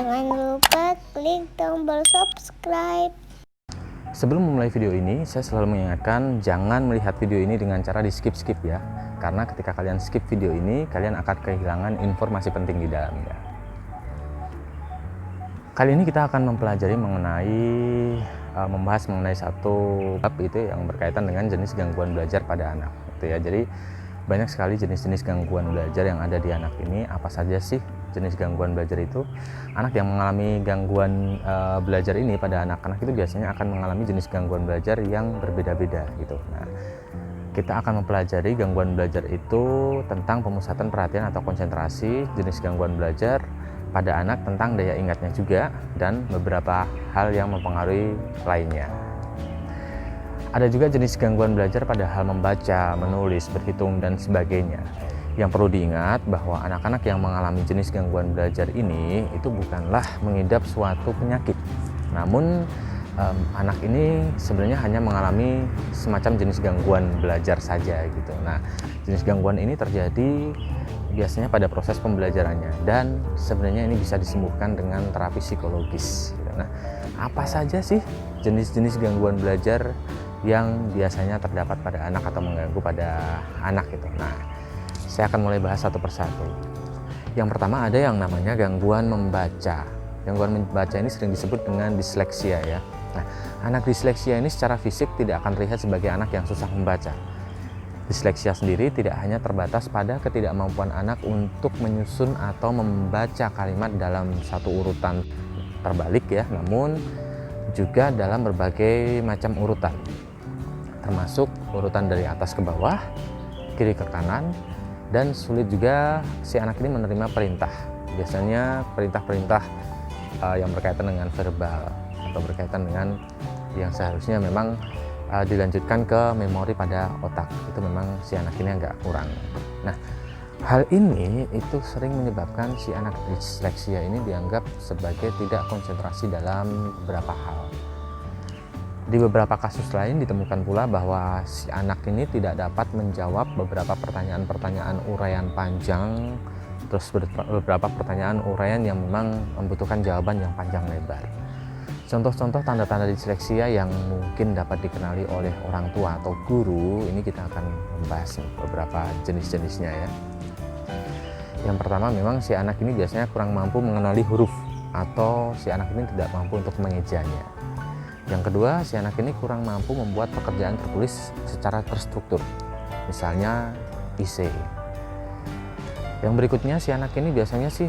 Jangan lupa klik tombol subscribe. Sebelum memulai video ini, saya selalu mengingatkan jangan melihat video ini dengan cara di skip-skip ya. Karena ketika kalian skip video ini, kalian akan kehilangan informasi penting di dalamnya. Kali ini kita akan mempelajari membahas mengenai satu bab itu yang berkaitan dengan jenis gangguan belajar pada anak. Gitu ya. Jadi banyak sekali jenis-jenis gangguan belajar yang ada di anak ini. Apa saja sih jenis gangguan belajar itu? Anak yang mengalami gangguan belajar ini pada anak-anak itu biasanya akan mengalami jenis gangguan belajar yang berbeda-beda gitu. Nah, kita akan mempelajari gangguan belajar itu tentang pemusatan perhatian atau konsentrasi, jenis gangguan belajar pada anak, tentang daya ingatnya juga, dan beberapa hal yang mempengaruhi lainnya. Ada juga jenis gangguan belajar pada hal membaca, menulis, berhitung, dan sebagainya. Yang perlu diingat bahwa anak-anak yang mengalami jenis gangguan belajar ini itu bukanlah mengidap suatu penyakit. Namun anak ini sebenarnya hanya mengalami semacam jenis gangguan belajar saja gitu. Nah, jenis gangguan ini terjadi biasanya pada proses pembelajarannya, dan sebenarnya ini bisa disembuhkan dengan terapi psikologis. Nah, apa saja sih jenis-jenis gangguan belajar yang biasanya terdapat pada anak atau mengganggu pada anak itu? Nah, saya akan mulai bahas satu persatu. Yang pertama ada yang namanya gangguan membaca. Gangguan membaca ini sering disebut dengan disleksia ya. Nah, anak disleksia ini secara fisik tidak akan terlihat sebagai anak yang susah membaca. Disleksia sendiri tidak hanya terbatas pada ketidakmampuan anak untuk menyusun atau membaca kalimat dalam satu urutan terbalik ya, namun juga dalam berbagai macam urutan, termasuk urutan dari atas ke bawah, kiri ke kanan, dan sulit juga si anak ini menerima perintah. Biasanya perintah-perintah yang berkaitan dengan verbal atau berkaitan dengan yang seharusnya memang dilanjutkan ke memori pada otak, itu memang si anak ini agak kurang. Nah, hal ini itu sering menyebabkan si anak disleksia ini dianggap sebagai tidak konsentrasi dalam beberapa hal. Di beberapa kasus lain ditemukan pula bahwa si anak ini tidak dapat menjawab beberapa pertanyaan-pertanyaan uraian panjang, terus beberapa pertanyaan uraian yang memang membutuhkan jawaban yang panjang lebar. Contoh-contoh tanda-tanda disleksia yang mungkin dapat dikenali oleh orang tua atau guru, ini kita akan membahas beberapa jenis-jenisnya ya. Yang pertama, memang si anak ini biasanya kurang mampu mengenali huruf, atau si anak ini tidak mampu untuk mengejanya. Yang kedua, si anak ini kurang mampu membuat pekerjaan tertulis secara terstruktur, misalnya IC. Yang berikutnya, si anak ini biasanya sih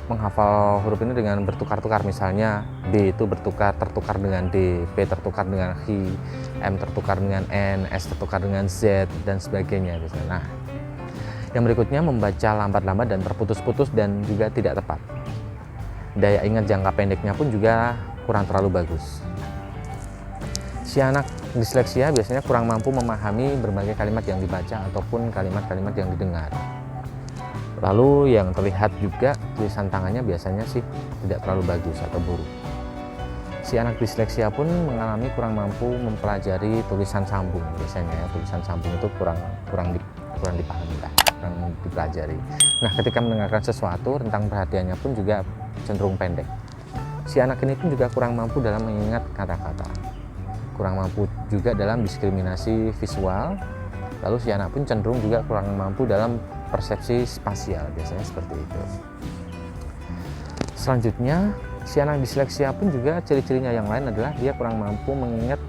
menghafal huruf ini dengan bertukar-tukar, misalnya B itu tertukar dengan D, P tertukar dengan H, M tertukar dengan N, S tertukar dengan Z, dan sebagainya. Nah, yang berikutnya membaca lambat-lambat dan terputus-putus dan juga tidak tepat. Daya ingat jangka pendeknya pun juga kurang terlalu bagus. Si anak disleksia biasanya kurang mampu memahami berbagai kalimat yang dibaca ataupun kalimat-kalimat yang didengar. Lalu yang terlihat juga tulisan tangannya biasanya sih tidak terlalu bagus atau buruk. Si anak disleksia pun mengalami kurang mampu mempelajari tulisan sambung biasanya ya. Tulisan sambung itu kurang dipahami lah, kurang dipelajari. Nah, ketika mendengarkan sesuatu, rentang perhatiannya pun juga cenderung pendek. Si anak ini pun juga kurang mampu dalam mengingat kata-kata, kurang mampu juga dalam diskriminasi visual. Lalu si anak pun cenderung juga kurang mampu dalam persepsi spasial, biasanya seperti itu. Selanjutnya, si anak disleksia pun juga ciri-cirinya yang lain adalah dia kurang mampu mengingat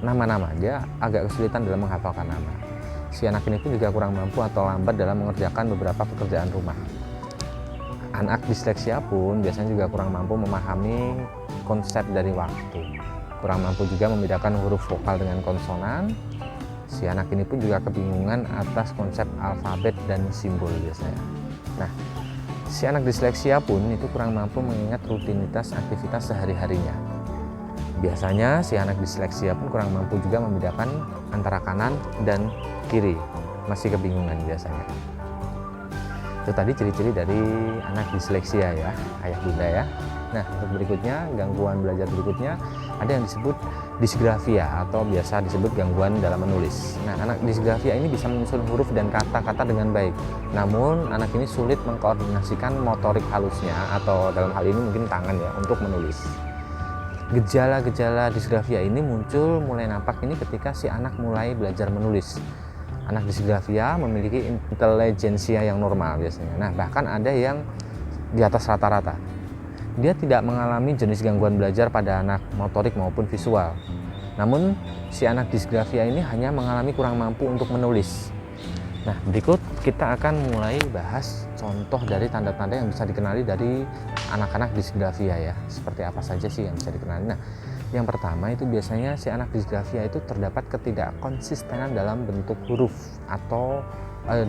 nama-nama. Dia agak kesulitan dalam menghafalkan nama. Si anak ini pun juga kurang mampu atau lambat dalam mengerjakan beberapa pekerjaan rumah. Anak disleksia pun biasanya juga kurang mampu memahami konsep dari waktu. Kurang mampu juga membedakan huruf vokal dengan konsonan. Si anak ini pun juga kebingungan atas konsep alfabet dan simbol biasanya. Nah, si anak disleksia pun itu kurang mampu mengingat rutinitas aktivitas sehari-harinya. Biasanya si anak disleksia pun kurang mampu juga membedakan antara kanan dan kiri. Masih kebingungan biasanya. Itu tadi ciri-ciri dari anak disleksia ya, ayah bunda ya. Nah, untuk berikutnya, gangguan belajar berikutnya ada yang disebut disgrafia atau biasa disebut gangguan dalam menulis. Nah, anak disgrafia ini bisa menyusun huruf dan kata-kata dengan baik. Namun, anak ini sulit mengkoordinasikan motorik halusnya atau dalam hal ini mungkin tangan ya untuk menulis. Gejala-gejala disgrafia ini muncul mulai nampak ini ketika si anak mulai belajar menulis. Anak disgrafia memiliki intelijensia yang normal biasanya. Nah, bahkan ada yang di atas rata-rata. Dia tidak mengalami jenis gangguan belajar pada anak motorik maupun visual. Namun, si anak disgrafia ini hanya mengalami kurang mampu untuk menulis. Nah, berikut kita akan mulai bahas contoh dari tanda-tanda yang bisa dikenali dari anak-anak disgrafia ya. Seperti apa saja sih yang bisa dikenali? Nah, yang pertama itu biasanya si anak disgrafia itu terdapat ketidakkonsistenan dalam bentuk huruf atau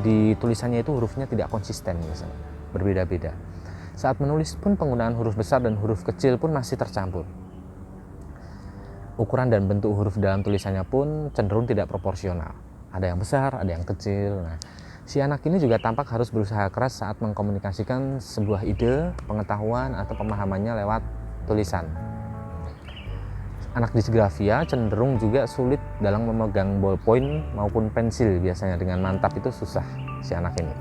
di tulisannya itu hurufnya tidak konsisten biasanya, berbeda-beda. Saat menulis pun penggunaan huruf besar dan huruf kecil pun masih tercampur. Ukuran dan bentuk huruf dalam tulisannya pun cenderung tidak proporsional. Ada yang besar, ada yang kecil. Nah, si anak ini juga tampak harus berusaha keras saat mengkomunikasikan sebuah ide, pengetahuan, atau pemahamannya lewat tulisan. Anak disgrafia cenderung juga sulit dalam memegang ballpoint maupun pensil biasanya. Dengan mantap itu susah si anak ini.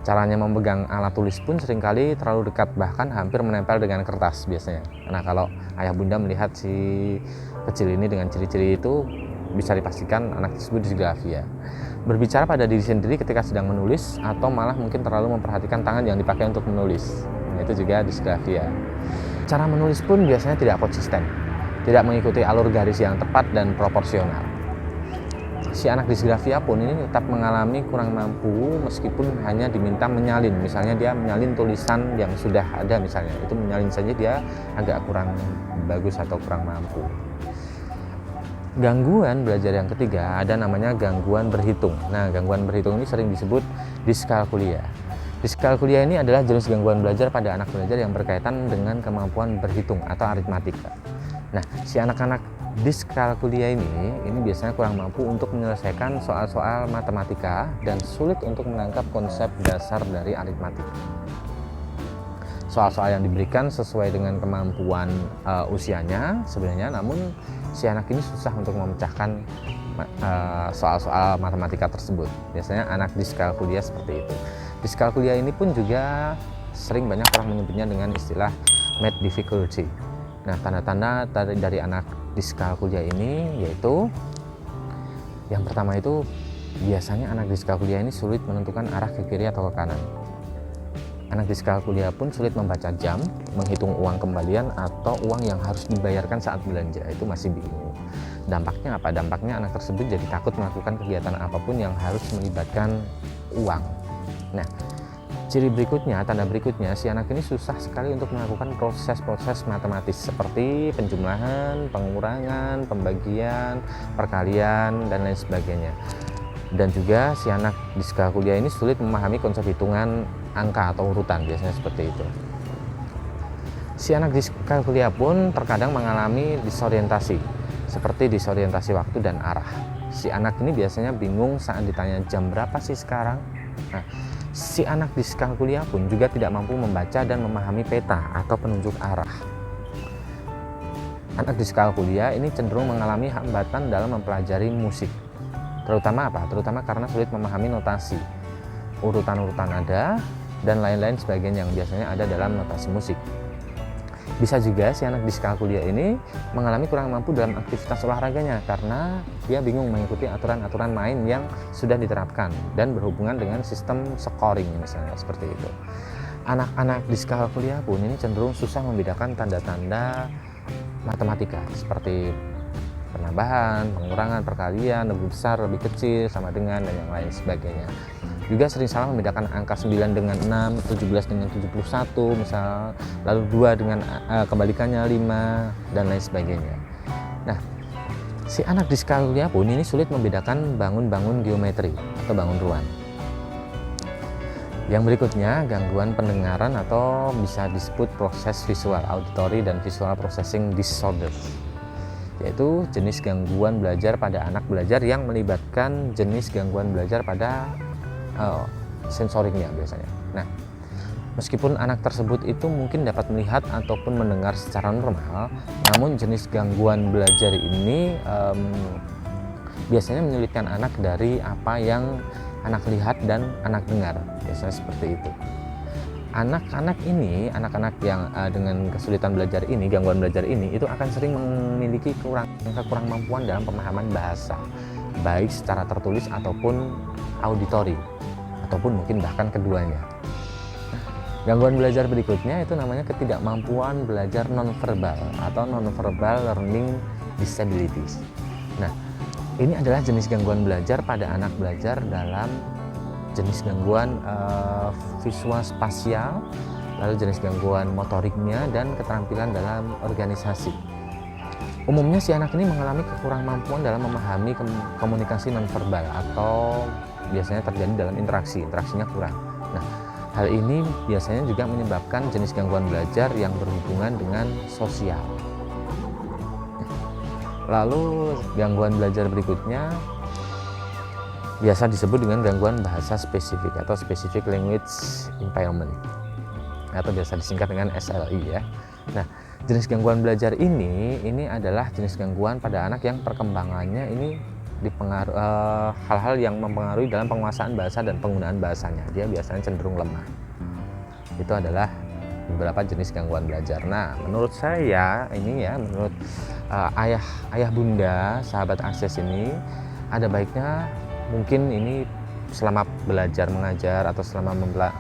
Caranya memegang alat tulis pun seringkali terlalu dekat, bahkan hampir menempel dengan kertas biasanya. Nah, kalau ayah bunda melihat si kecil ini dengan ciri-ciri itu, bisa dipastikan anak tersebut disgrafia. Berbicara pada diri sendiri ketika sedang menulis, atau malah mungkin terlalu memperhatikan tangan yang dipakai untuk menulis. Nah, itu juga disgrafia. Cara menulis pun biasanya tidak konsisten, tidak mengikuti alur garis yang tepat dan proporsional. Si anak disgrafia pun ini tetap mengalami kurang mampu meskipun hanya diminta menyalin. Misalnya dia menyalin tulisan yang sudah ada misalnya, itu menyalin saja dia agak kurang bagus atau kurang mampu. Gangguan belajar yang ketiga ada namanya gangguan berhitung. Nah, gangguan berhitung ini sering disebut diskalkulia. Diskalkulia ini adalah jenis gangguan belajar pada anak belajar yang berkaitan dengan kemampuan berhitung atau aritmatika. Nah, si anak-anak diskalkulia ini biasanya kurang mampu untuk menyelesaikan soal-soal matematika dan sulit untuk menangkap konsep dasar dari aritmatika. Soal-soal yang diberikan sesuai dengan kemampuan usianya sebenarnya, namun si anak ini susah untuk memecahkan soal-soal matematika tersebut. Biasanya anak diskalkulia seperti itu. Diskalkulia ini pun juga sering banyak orang menyebutnya dengan istilah math difficulty. Nah, tanda-tanda dari anak diskalkulia ini yaitu yang pertama itu biasanya anak diskalkulia ini sulit menentukan arah ke kiri atau ke kanan. Anak diskalkulia pun sulit membaca jam, menghitung uang kembalian atau uang yang harus dibayarkan saat belanja, itu masih bingung. Dampaknya apa? Dampaknya anak tersebut jadi takut melakukan kegiatan apapun yang harus melibatkan uang. Nah, ciri berikutnya, tanda berikutnya, si anak ini susah sekali untuk melakukan proses-proses matematis seperti penjumlahan, pengurangan, pembagian, perkalian, dan lain sebagainya. Dan juga si anak diskalkulia ini sulit memahami konsep hitungan angka atau urutan, biasanya seperti itu. Si anak diskalkulia pun terkadang mengalami disorientasi, seperti disorientasi waktu dan arah. Si anak ini biasanya bingung saat ditanya jam berapa sih sekarang. Nah, si anak diskalkulia pun juga tidak mampu membaca dan memahami peta atau penunjuk arah. Anak diskalkulia ini cenderung mengalami hambatan dalam mempelajari musik. Terutama apa? Terutama karena sulit memahami notasi, urutan-urutan nada, dan lain-lain sebagainya yang biasanya ada dalam notasi musik. Bisa juga si anak diskalkulia ini mengalami kurang mampu dalam aktivitas olahraganya karena dia bingung mengikuti aturan-aturan main yang sudah diterapkan dan berhubungan dengan sistem scoring misalnya seperti itu. Anak-anak diskalkulia pun ini cenderung susah membedakan tanda-tanda matematika seperti penambahan, pengurangan, perkalian, lebih besar, lebih kecil, sama dengan, dan yang lain sebagainya. Juga sering salah membedakan angka 9 dengan 6, 17 dengan 71 misal, lalu 2 dengan kebalikannya 5, dan lain sebagainya. Nah, si anak diskalkulia pun ini sulit membedakan bangun-bangun geometri atau bangun ruang. Yang berikutnya, gangguan pendengaran atau bisa disebut proses visual, auditory dan visual processing disorders, yaitu jenis gangguan belajar pada anak belajar yang melibatkan jenis gangguan belajar pada sensoriknya biasanya. Nah, Meskipun anak tersebut itu mungkin dapat melihat ataupun mendengar secara normal, namun jenis gangguan belajar ini biasanya menyulitkan anak dari apa yang anak lihat dan anak dengar. Biasanya seperti itu. Anak-anak yang dengan kesulitan belajar ini, gangguan belajar ini, itu akan sering memiliki kekurangmampuan dalam pemahaman bahasa, baik secara tertulis ataupun auditori, ataupun mungkin bahkan keduanya. Gangguan belajar berikutnya itu namanya ketidakmampuan belajar nonverbal atau nonverbal learning disabilities. Nah, ini adalah jenis gangguan belajar pada anak belajar dalam jenis gangguan visual spasial, lalu jenis gangguan motoriknya, dan keterampilan dalam organisasi. Umumnya si anak ini mengalami kekurangmampuan dalam memahami komunikasi nonverbal atau biasanya terjadi dalam interaksinya kurang. Nah, hal ini biasanya juga menyebabkan jenis gangguan belajar yang berhubungan dengan sosial. Lalu gangguan belajar berikutnya biasa disebut dengan gangguan bahasa spesifik atau specific language impairment, atau biasa disingkat dengan SLI ya. Nah, jenis gangguan belajar ini adalah jenis gangguan pada anak yang perkembangannya ini dipengaruhi hal-hal yang mempengaruhi dalam penguasaan bahasa dan penggunaan bahasanya. Dia biasanya cenderung lemah. Itu adalah beberapa jenis gangguan belajar. Nah, menurut saya menurut ayah bunda sahabat akses ini, ada baiknya mungkin ini selama belajar mengajar atau selama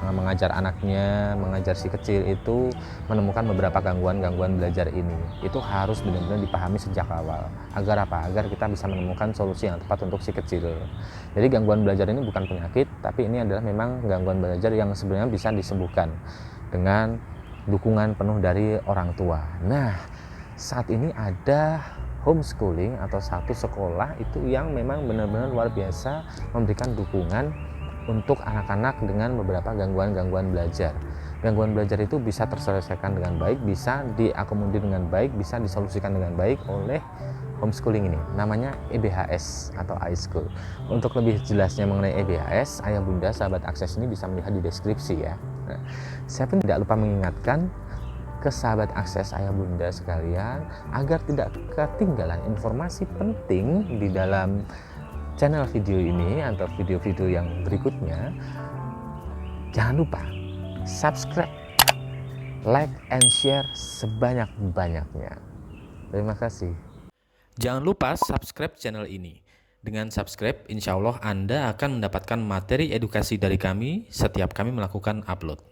mengajar anaknya, mengajar si kecil itu menemukan beberapa gangguan belajar ini. Itu harus benar-benar dipahami sejak awal. Agar apa? Agar kita bisa menemukan solusi yang tepat untuk si kecil. Jadi gangguan belajar ini bukan penyakit, tapi ini adalah memang gangguan belajar yang sebenarnya bisa disembuhkan dengan dukungan penuh dari orang tua. Nah, saat ini ada homeschooling atau satu sekolah itu yang memang benar-benar luar biasa memberikan dukungan untuk anak-anak dengan beberapa gangguan belajar. Gangguan belajar itu bisa terselesaikan dengan baik, bisa diakomodir dengan baik, bisa disolusikan dengan baik oleh homeschooling ini. Namanya EBHS atau iSchool. Untuk lebih jelasnya mengenai EBHS, ayah bunda sahabat akses ini bisa melihat di deskripsi ya. Nah, saya pun tidak lupa mengingatkan ke sahabat akses ayah bunda sekalian agar tidak ketinggalan informasi penting di dalam channel video ini atau video-video yang berikutnya. Jangan lupa subscribe, like, and share sebanyak-banyaknya. Terima kasih. Jangan lupa subscribe channel ini. Dengan subscribe, insya Allah Anda akan mendapatkan materi edukasi dari kami setiap kami melakukan upload.